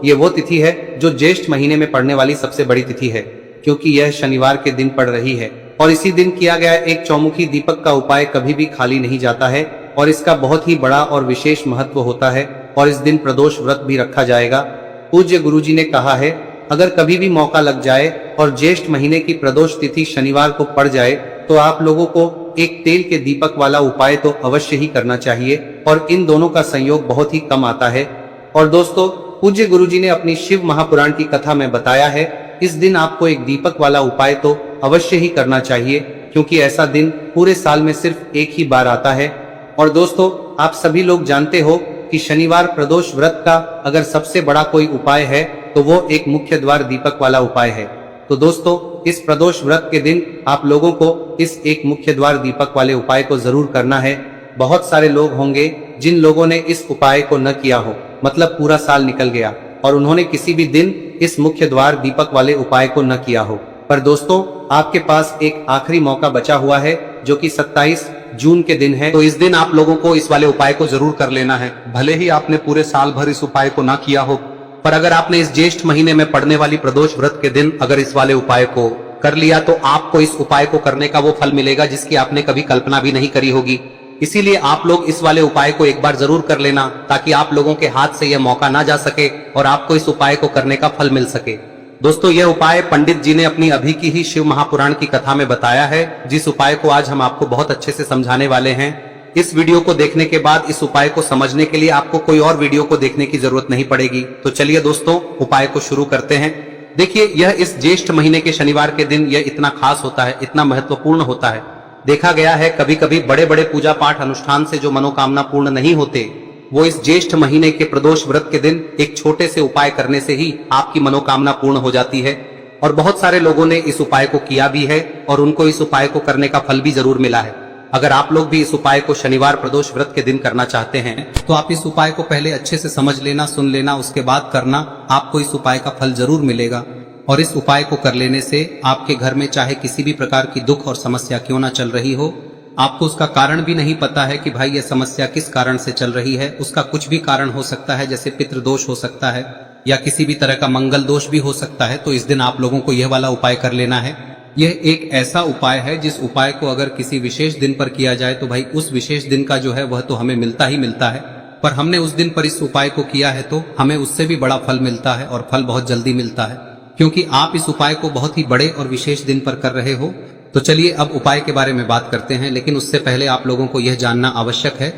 ये वो तिथि है जो ज्येष्ठ महीने में पड़ने वाली सबसे बड़ी तिथि है, क्योंकि यह शनिवार के दिन पड़ रही है और इसी दिन किया गया एक चौमुखी दीपक का उपाय कभी भी खाली नहीं जाता है और इसका बहुत ही बड़ा और विशेष महत्व होता है और इस दिन प्रदोष व्रत भी रखा जाएगा। पूज्य गुरुजी ने कहा है, अगर कभी भी मौका लग जाए और ज्येष्ठ महीने की प्रदोष तिथि शनिवार को पड़ जाए तो आप लोगों को एक तेल के दीपक वाला उपाय तो अवश्य ही करना चाहिए और इन दोनों का संयोग बहुत ही कम आता है। और दोस्तों, पूज्य गुरुजी ने अपनी शिव महापुराण की कथा में बताया है, इस दिन आपको एक दीपक वाला उपाय तो अवश्य ही करना चाहिए, क्योंकि ऐसा दिन पूरे साल में सिर्फ एक ही बार आता है। और दोस्तों, आप सभी लोग जानते हो कि शनिवार प्रदोष व्रत का अगर सबसे बड़ा कोई उपाय है तो वो एक मुख्य द्वार दीपक वाला उपाय है। तो दोस्तों, इस प्रदोष व्रत के दिन आप लोगों को इस एक मुख्य द्वार दीपक वाले उपाय को जरूर करना है। बहुत सारे लोग होंगे जिन लोगों ने इस उपाय को न किया हो, मतलब पूरा साल निकल गया और उन्होंने किसी भी दिन इस मुख्य द्वार दीपक वाले उपाय को न किया हो। पर दोस्तों, आपके पास एक आखिरी मौका बचा हुआ है जो कि 27 जून के दिन है। तो इस दिन आप लोगों को इस वाले उपाय को जरूर कर लेना है। भले ही आपने पूरे साल भर इस उपाय को ना किया हो, पर अगर आपने इस ज्येष्ठ महीने में पड़ने वाली प्रदोष व्रत के दिन अगर इस वाले उपाय को कर लिया तो आपको इस उपाय को करने का वो फल मिलेगा जिसकी आपने कभी कल्पना भी नहीं करी होगी। इसीलिए आप लोग इस वाले उपाय को एक बार जरूर कर लेना, ताकि आप लोगों के हाथ से यह मौका ना जा सके और आपको इस उपाय को करने का फल मिल सके। दोस्तों, यह उपाय पंडित जी ने अपनी अभी की ही शिव महापुराण की कथा में बताया है, जिस उपाय को आज हम आपको बहुत अच्छे से समझाने वाले हैं। इस वीडियो को देखने के बाद इस उपाय को समझने के लिए आपको कोई और वीडियो को देखने की जरूरत नहीं पड़ेगी। तो चलिए दोस्तों, उपाय को शुरू करते हैं। देखिए, यह इस ज्येष्ठ महीने के शनिवार के दिन यह इतना खास होता है, इतना महत्वपूर्ण होता है। देखा गया है कभी कभी बड़े बड़े पूजा पाठ अनुष्ठान से जो मनोकामना पूर्ण नहीं होते, वो इस ज्येष्ठ महीने के प्रदोष व्रत के दिन एक छोटे से उपाय करने से ही आपकी मनोकामना पूर्ण हो जाती है। और बहुत सारे लोगों ने इस उपाय को किया भी है और उनको इस उपाय को करने का फल भी जरूर मिला है। अगर आप लोग भी इस उपाय को शनिवार प्रदोष व्रत के दिन करना चाहते हैं तो आप इस उपाय को पहले अच्छे से समझ लेना, सुन लेना, उसके बाद करना। आपको इस उपाय का फल जरूर मिलेगा और इस उपाय को कर लेने से आपके घर में चाहे किसी भी प्रकार की दुख और समस्या क्यों ना चल रही हो, आपको उसका कारण भी नहीं पता है कि भाई यह समस्या किस कारण से चल रही है, उसका कुछ भी कारण हो सकता है, जैसे पितृदोष हो सकता है या किसी भी तरह का मंगल दोष भी हो सकता है। तो इस दिन आप लोगों को यह वाला उपाय कर लेना है। यह एक ऐसा उपाय है जिस उपाय को अगर किसी विशेष दिन पर किया जाए तो भाई उस विशेष दिन का जो है वह तो हमें मिलता ही मिलता है, पर हमने उस दिन पर इस उपाय को किया है तो हमें उससे भी बड़ा फल मिलता है और फल बहुत जल्दी मिलता है, क्योंकि आप इस उपाय को बहुत ही बड़े और विशेष दिन पर कर रहे हो। तो चलिए अब उपाय के बारे में बात करते हैं, लेकिन उससे पहले आप लोगों को यह जानना आवश्यक है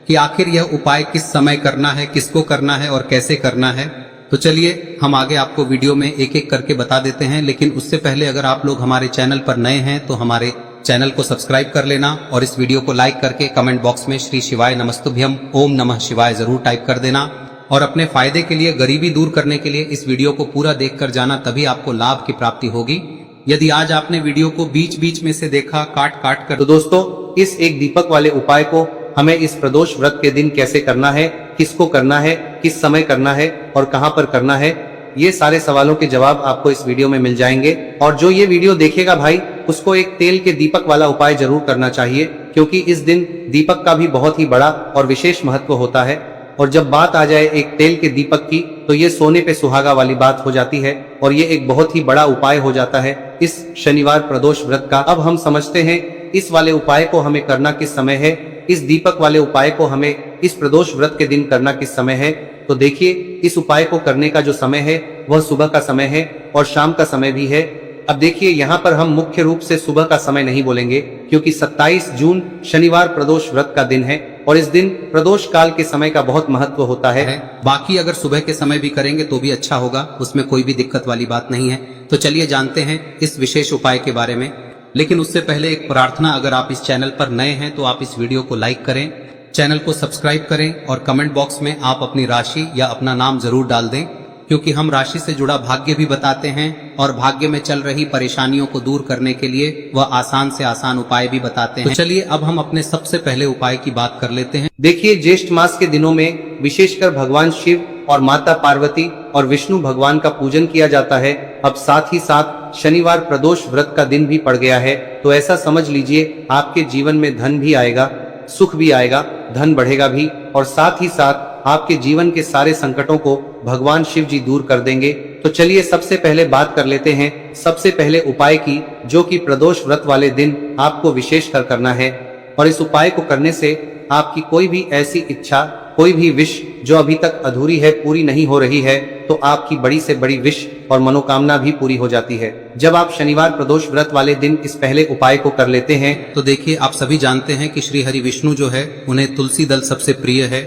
कि आखिर यह उपाय किस समय करना है, किसको करना है और कैसे करना है। तो चलिए हम आगे आपको वीडियो में एक एक करके बता देते हैं, लेकिन उससे पहले अगर आप लोग हमारे चैनल पर नए हैं तो हमारे चैनल को सब्सक्राइब कर लेना और इस वीडियो को लाइक करके कमेंट बॉक्स में श्री शिवाय नमस्तुभ्यम ओम नमः शिवाय जरूर टाइप कर देना। और अपने फायदे के लिए, गरीबी दूर करने के लिए इस वीडियो को पूरा देखकर जाना, तभी आपको लाभ की प्राप्ति होगी। यदि आज आपने वीडियो को बीच बीच में से देखा काट काट कर, तो दोस्तों, इस एक दीपक वाले उपाय को हमें इस प्रदोष व्रत के दिन कैसे करना है, किसको करना है, किस समय करना है और कहां पर करना है, ये सारे सवालों के जवाब आपको इस वीडियो में मिल जाएंगे। और जो ये वीडियो देखेगा भाई, उसको एक तेल के दीपक वाला उपाय जरूर करना चाहिए, क्योंकि इस दिन दीपक का भी बहुत ही बड़ा और विशेष महत्व होता है। और जब बात आ जाए एक तेल के दीपक की, तो ये सोने पे सुहागा वाली बात हो जाती है और ये एक बहुत ही बड़ा उपाय हो जाता है इस शनिवार प्रदोष व्रत का। अब हम समझते हैं इस वाले उपाय को हमें करना किस समय है, इस दीपक वाले उपाय को हमें इस प्रदोष व्रत के दिन करना किस समय है। तो देखिए, इस उपाय को करने का जो समय है वह सुबह का समय है और शाम का समय भी है। अब देखिए, यहाँ पर हम मुख्य रूप से सुबह का समय नहीं बोलेंगे, क्योंकि 27 जून शनिवार प्रदोष व्रत का दिन है और इस दिन प्रदोष काल के समय का बहुत महत्व होता है। बाकी अगर सुबह के समय भी करेंगे तो भी अच्छा होगा, उसमें कोई भी दिक्कत वाली बात नहीं है। तो चलिए जानते हैं इस विशेष उपाय के बारे में। लेकिन उससे पहले एक प्रार्थना, अगर आप इस चैनल पर नए हैं तो आप इस वीडियो को लाइक करें, चैनल को सब्सक्राइब करें और कमेंट बॉक्स में आप अपनी राशि या अपना नाम जरूर डाल दें, क्योंकि हम राशि से जुड़ा भाग्य भी बताते हैं और भाग्य में चल रही परेशानियों को दूर करने के लिए वह आसान से आसान उपाय भी बताते हैं। तो चलिए अब हम अपने सबसे पहले उपाय की बात कर लेते हैं। देखिए, ज्येष्ठ मास के दिनों में विशेषकर भगवान शिव और माता पार्वती और विष्णु भगवान का पूजन किया जाता है। अब साथ ही साथ शनिवार प्रदोष व्रत का दिन भी पड़ गया है, तो ऐसा समझ लीजिए आपके जीवन में धन भी आएगा, सुख भी आएगा, धन बढ़ेगा भी और साथ ही साथ आपके जीवन के सारे संकटों को भगवान शिव जी दूर कर देंगे। तो चलिए सबसे पहले बात कर लेते हैं सबसे पहले उपाय की, जो कि प्रदोष व्रत वाले दिन आपको विशेष कर करना है। और इस उपाय को करने से आपकी कोई भी ऐसी इच्छा, कोई भी विश जो अभी तक अधूरी है, पूरी नहीं हो रही है, तो आपकी बड़ी से बड़ी विश और मनोकामना भी पूरी हो जाती है जब आप शनिवार प्रदोष व्रत वाले दिन इस पहले उपाय को कर लेते हैं। तो देखिए, आप सभी जानते हैं कि श्री हरि विष्णु जो है उन्हें तुलसी दल सबसे प्रिय है।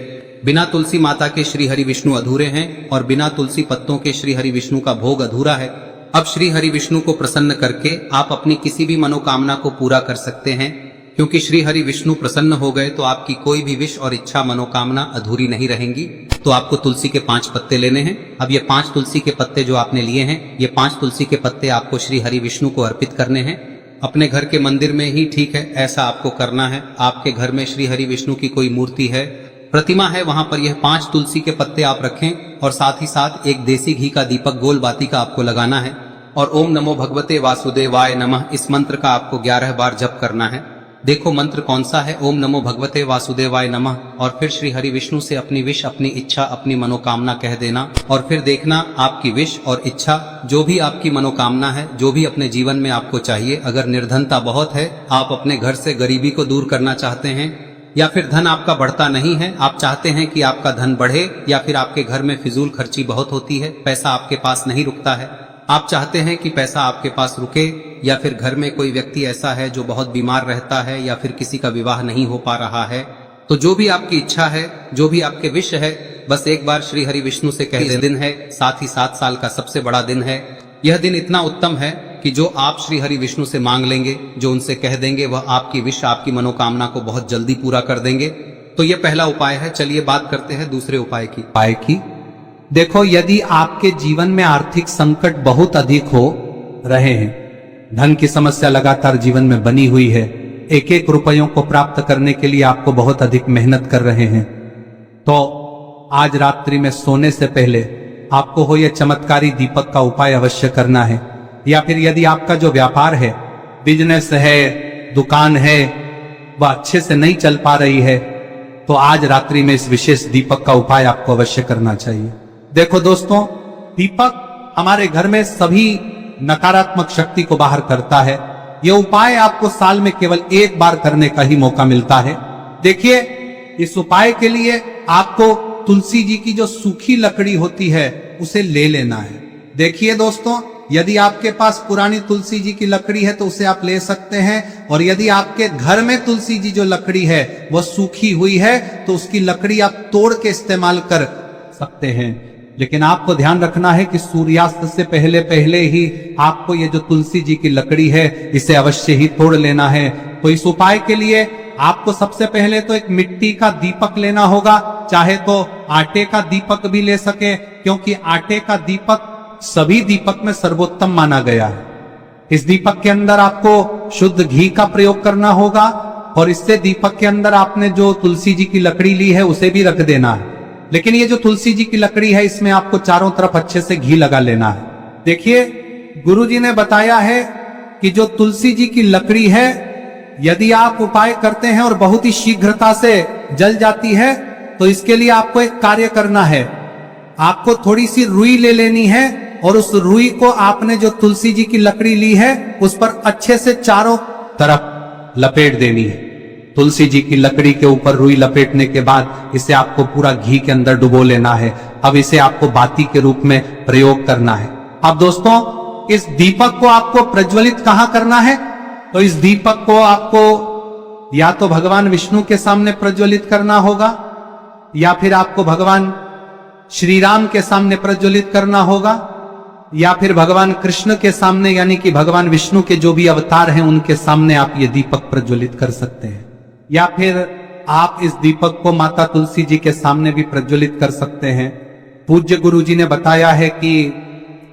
बिना तुलसी माता के श्री हरि विष्णु अधूरे हैं और बिना तुलसी पत्तों के श्री हरि विष्णु का भोग अधूरा है। अब श्री हरि विष्णु को प्रसन्न करके आप अपनी किसी भी मनोकामना को पूरा कर सकते हैं, क्योंकि श्री हरि विष्णु प्रसन्न हो गए तो आपकी कोई भी विश और इच्छा मनोकामना अधूरी नहीं रहेंगी। तो आपको तुलसी के 5 पत्ते लेने हैं। अब ये 5 तुलसी के पत्ते जो आपने लिए हैं, ये 5 तुलसी के पत्ते आपको श्री हरि विष्णु को अर्पित करने हैं। अपने घर के मंदिर में ही ठीक है, ऐसा आपको करना है। आपके घर में श्री हरि विष्णु की कोई मूर्ति है, प्रतिमा है, वहां पर यह 5 तुलसी के पत्ते आप रखें और साथ ही साथ एक देसी घी का दीपक गोल बाती का आपको लगाना है। और ओम नमो भगवते वासुदेवाय नमः इस मंत्र का आपको 11 बार जप करना है। देखो मंत्र कौन सा है, ओम नमो भगवते वासुदेवाय नमः, और फिर श्री हरि विष्णु से अपनी विश, अपनी इच्छा, अपनी मनोकामना कह देना। और फिर देखना आपकी विश और इच्छा, जो भी आपकी मनोकामना है, जो भी अपने जीवन में आपको चाहिए। अगर निर्धनता बहुत है, आप अपने घर से गरीबी को दूर करना चाहते हैं, या फिर धन आपका बढ़ता नहीं है, आप चाहते हैं कि आपका धन बढ़े, या फिर आपके घर में फिजूल खर्ची बहुत होती है, पैसा आपके पास नहीं रुकता है, आप चाहते हैं कि पैसा आपके पास रुके, या फिर घर में कोई व्यक्ति ऐसा है जो बहुत बीमार रहता है, या फिर किसी का विवाह नहीं हो पा रहा है, तो जो भी आपकी इच्छा है, जो भी आपके विश है, बस एक बार श्री हरि विष्णु से कह दे। दिन है, साथ ही 7 साल का सबसे बड़ा दिन है। यह दिन इतना उत्तम है कि जो आप श्री हरि विष्णु से मांग लेंगे, जो उनसे कह देंगे, वह आपकी विश, आपकी मनोकामना को बहुत जल्दी पूरा कर देंगे। तो यह पहला उपाय है। चलिए बात करते हैं दूसरे उपाय की। देखो, यदि आपके जीवन में आर्थिक संकट बहुत अधिक हो रहे हैं, धन की समस्या लगातार जीवन में बनी हुई है, एक एक रुपयों को प्राप्त करने के लिए आपको बहुत अधिक मेहनत कर रहे हैं, तो आज रात्रि में सोने से पहले आपको हो यह चमत्कारी दीपक का उपाय अवश्य करना है। या फिर यदि आपका जो व्यापार है, बिजनेस है, दुकान है, वह अच्छे से नहीं चल पा रही है, तो आज रात्रि में इस विशेष दीपक का उपाय आपको अवश्य करना चाहिए। देखो दोस्तों, दीपक हमारे घर में सभी नकारात्मक शक्ति को बाहर करता है। यह उपाय आपको साल में केवल एक बार करने का ही मौका मिलता है। देखिए, इस उपाय के लिए आपको तुलसी जी की जो सूखी लकड़ी होती है उसे ले लेना है। देखिए दोस्तों, यदि आपके पास पुरानी तुलसी जी की लकड़ी है तो उसे आप ले सकते हैं, और यदि आपके घर में तुलसी जी जो लकड़ी है वह सूखी हुई है तो उसकी लकड़ी आप तोड़ के इस्तेमाल कर सकते हैं। लेकिन आपको ध्यान रखना है कि सूर्यास्त से पहले पहले ही आपको ये जो तुलसी जी की लकड़ी है इसे अवश्य ही तोड़ लेना है। तो इस उपाय के लिए आपको सबसे पहले तो एक मिट्टी का दीपक लेना होगा, चाहे तो आटे का दीपक भी ले सके, क्योंकि आटे का दीपक सभी दीपक में सर्वोत्तम माना गया है। इस दीपक के अंदर आपको शुद्ध घी का प्रयोग करना होगा, और इससे दीपक के अंदर आपने जो तुलसी जी की लकड़ी ली है उसे भी रख देना है। लेकिन ये जो तुलसी जी की लकड़ी है, इसमें आपको चारों तरफ अच्छे से घी लगा लेना है। देखिए, गुरुजी ने बताया है कि जो तुलसी जी की लकड़ी है, यदि आप उपाय करते हैं और बहुत ही शीघ्रता से जल जाती है, तो इसके लिए आपको एक कार्य करना है। आपको थोड़ी सी रुई ले लेनी है, और उस रुई को आपने जो तुलसी जी की लकड़ी ली है उस पर अच्छे से चारों तरफ लपेट देनी है। तुलसी जी की लकड़ी के ऊपर रुई लपेटने के बाद इसे आपको पूरा घी के अंदर डुबो लेना है। अब इसे आपको बाती के रूप में प्रयोग करना है। अब दोस्तों, इस दीपक को आपको प्रज्वलित कहां करना है? तो इस दीपक को आपको या तो भगवान विष्णु के सामने प्रज्वलित करना होगा, या फिर आपको भगवान श्री राम के सामने प्रज्वलित करना होगा, या फिर भगवान कृष्ण के सामने, यानी कि भगवान विष्णु के जो भी अवतार हैं उनके सामने आप ये दीपक प्रज्वलित कर सकते हैं। या फिर आप इस दीपक को माता तुलसी जी के सामने भी प्रज्वलित कर सकते हैं। पूज्य गुरु जी ने बताया है कि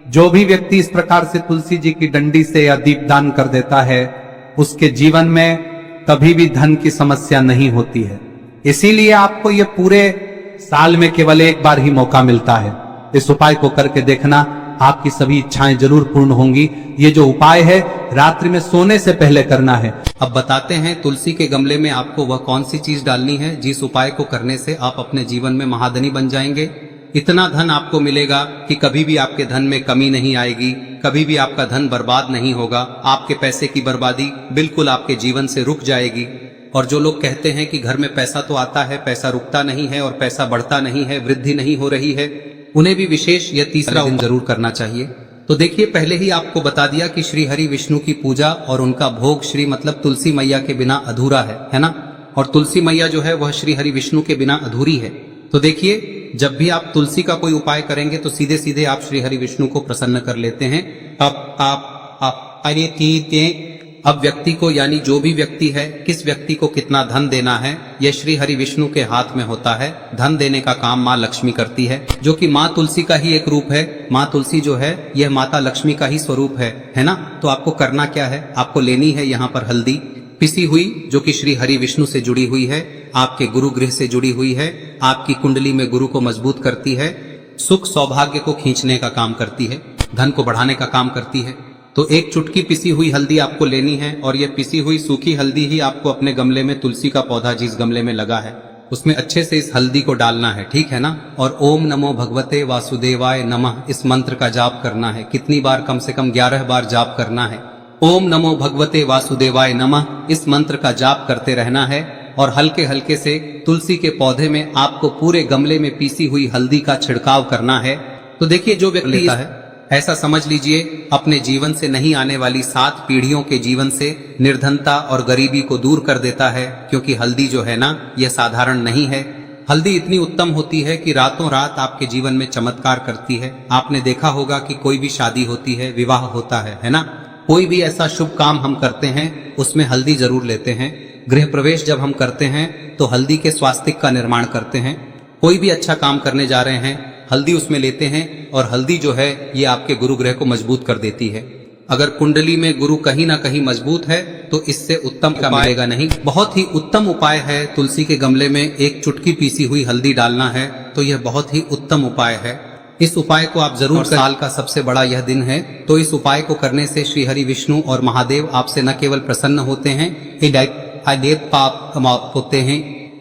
जो भी व्यक्ति इस प्रकार से तुलसी जी की डंडी से या दीपदान कर देता है, उसके जीवन में कभी भी धन की समस्या नहीं होती है। इसीलिए आपको ये पूरे साल में केवल एक बार ही मौका मिलता है। इस उपाय को करके देखना, आपकी सभी इच्छाएं जरूर पूर्ण होंगी। ये जो उपाय है रात्रि में सोने से पहले करना है। अब बताते हैं तुलसी के गमले में आपको वह कौन सी चीज डालनी है जिस उपाय को करने से आप अपने जीवन में महाधनी बन जाएंगे। इतना धन आपको मिलेगा कि कभी भी आपके धन में कमी नहीं आएगी, कभी भी आपका धन बर्बाद नहीं होगा। आपके पैसे की बर्बादी बिल्कुल आपके जीवन से रुक जाएगी। और जो लोग कहते हैं कि घर में पैसा तो आता है, पैसा रुकता नहीं है और पैसा बढ़ता नहीं है, वृद्धि नहीं हो रही है, उन्हें भी विशेष यह तीसरा दिन जरूर करना चाहिए। तो देखिए, पहले ही आपको बता दिया कि श्री हरि विष्णु की पूजा और उनका भोग श्री मतलब तुलसी मैया के बिना अधूरा है ना। और तुलसी मैया जो है वह श्री हरि विष्णु के बिना अधूरी है। तो देखिए, जब भी आप तुलसी का कोई उपाय करेंगे तो सीधे सीधे आप श्री हरि विष्णु को प्रसन्न कर लेते हैं। अब व्यक्ति को, यानी जो भी व्यक्ति है, किस व्यक्ति को कितना धन देना है, यह श्री हरि विष्णु के हाथ में होता है। धन देने का काम माँ लक्ष्मी करती है, जो कि माँ तुलसी का ही एक रूप है। माँ तुलसी जो है यह माता लक्ष्मी का ही स्वरूप है ना। तो आपको करना क्या है, आपको लेनी है यहाँ पर हल्दी पिसी हुई, जो कि श्री हरि विष्णु से जुड़ी हुई है, आपके गुरु गृह से जुड़ी हुई है, आपकी कुंडली में गुरु को मजबूत करती है, सुख सौभाग्य को खींचने का काम करती है, धन को बढ़ाने का काम करती है। तो एक चुटकी पिसी हुई हल्दी आपको लेनी है और यह पिसी हुई सूखी हल्दी ही आपको अपने गमले में, तुलसी का पौधा जिस गमले में लगा है उसमें अच्छे से इस हल्दी को डालना है, ठीक है ना। और ओम नमो भगवते वासुदेवाय नमः इस मंत्र का जाप करना है। कितनी बार? कम से कम 11 बार जाप करना है। ओम नमो भगवते वासुदेवाय नमः इस मंत्र का जाप करते रहना है। और हल्के हल्के से तुलसी के पौधे में आपको पूरे गमले में पीसी हुई हल्दी का छिड़काव करना है। तो देखिए, जो व्यक्ति लेता है, ऐसा समझ लीजिए अपने जीवन से नहीं आने वाली 7 पीढ़ियों के जीवन से निर्धनता और गरीबी को दूर कर देता है। क्योंकि हल्दी जो है ना, यह साधारण नहीं है। हल्दी इतनी उत्तम होती है कि रातों रात आपके जीवन में चमत्कार करती है। आपने देखा होगा कि कोई भी शादी होती है, विवाह होता है ना, कोई भी ऐसा शुभ काम हम करते हैं उसमें हल्दी जरूर लेते हैं। गृह प्रवेश जब हम करते हैं तो हल्दी के स्वास्तिक का निर्माण करते हैं। कोई भी अच्छा काम करने जा रहे हैं, हल्दी उसमें लेते हैं। और हल्दी जो है ये आपके गुरु ग्रह को मजबूत कर देती है। अगर कुंडली में गुरु कहीं ना कहीं मजबूत है तो इससे उत्तम का मिलेगा नहीं। बहुत ही उत्तम उपाय है, तुलसी के गमले में एक चुटकी पीसी हुई हल्दी डालना है। तो यह बहुत ही उत्तम उपाय है। इस उपाय को आप जरूर, साल का सबसे बड़ा यह दिन है, तो इस उपाय को करने से श्री हरि विष्णु और महादेव आपसे न केवल प्रसन्न होते हैं, पाप होते हैं,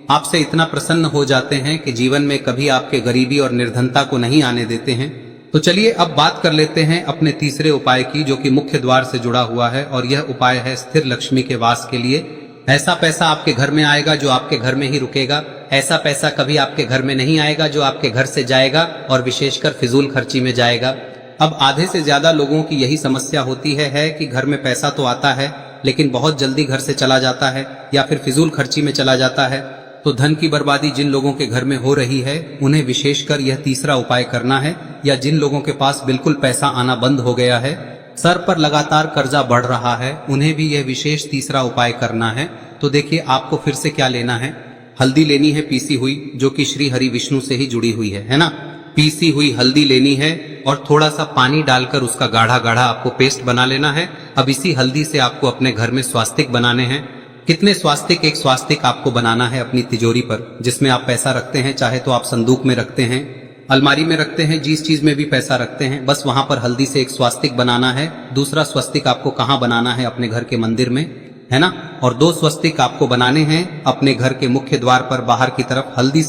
आपसे इतना प्रसन्न हो जाते हैं कि जीवन में कभी आपके गरीबी और निर्धनता को नहीं आने देते हैं। तो चलिए अब बात कर लेते हैं अपने तीसरे उपाय की, जो कि मुख्य द्वार से जुड़ा हुआ है। और यह उपाय है स्थिर लक्ष्मी के वास के लिए। ऐसा पैसा आपके घर में आएगा जो आपके घर में ही रुकेगा। ऐसा पैसा कभी आपके घर में नहीं आएगा जो आपके घर से जाएगा और विशेषकर फिजूल खर्ची में जाएगा। अब आधे से ज्यादा लोगों की यही समस्या होती है कि घर में पैसा तो आता है लेकिन बहुत जल्दी घर से चला जाता है या फिर फिजूल खर्ची में चला जाता है। तो धन की बर्बादी जिन लोगों के घर में हो रही है उन्हें विशेषकर यह तीसरा उपाय करना है। या जिन लोगों के पास बिल्कुल पैसा आना बंद हो गया है, सर पर लगातार कर्जा बढ़ रहा है, उन्हें भी यह विशेष तीसरा उपाय करना है। तो देखिए, आपको फिर से क्या लेना है, हल्दी लेनी है पीसी हुई, जो कि श्री हरि विष्णु से ही जुड़ी हुई है ना। पीसी हुई हल्दी लेनी है और थोड़ा सा पानी डालकर उसका गाढ़ा गाढ़ा आपको पेस्ट बना लेना है। अब इसी हल्दी से आपको अपने घर में स्वास्तिक बनाने हैं। कितने स्वास्तिक? एक स्वास्तिक आपको बनाना है अपनी तिजोरी पर, जिसमें आप पैसा रखते हैं। चाहे तो आप संदूक में रखते हैं, अलमारी में रखते हैं, जिस चीज में भी पैसा रखते हैं, बस वहां पर हल्दी से एक स्वास्तिक बनाना है। दूसरा स्वस्तिक आपको कहाँ बनाना है? अपने घर के मंदिर में, है ना। और 2 स्वस्तिक आपको बनाने हैं अपने घर के मुख्य द्वार पर बाहर की तरफ। हल्दी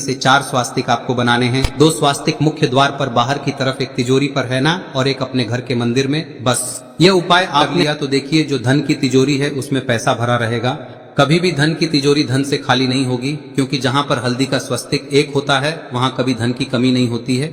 से 4 स्वास्तिक आपको बनाने हैं। 2 स्वास्तिक मुख्य द्वार पर बाहर की तरफ, एक तिजोरी पर, है ना, और एक अपने घर के मंदिर में। बस यह उपाय आप लिया तो देखिए, जो धन की तिजोरी है उसमें पैसा भरा रहेगा। कभी भी धन की तिजोरी धन से खाली नहीं होगी, क्योंकि जहां पर हल्दी का स्वस्तिक एक होता है वहां कभी धन की कमी नहीं होती है।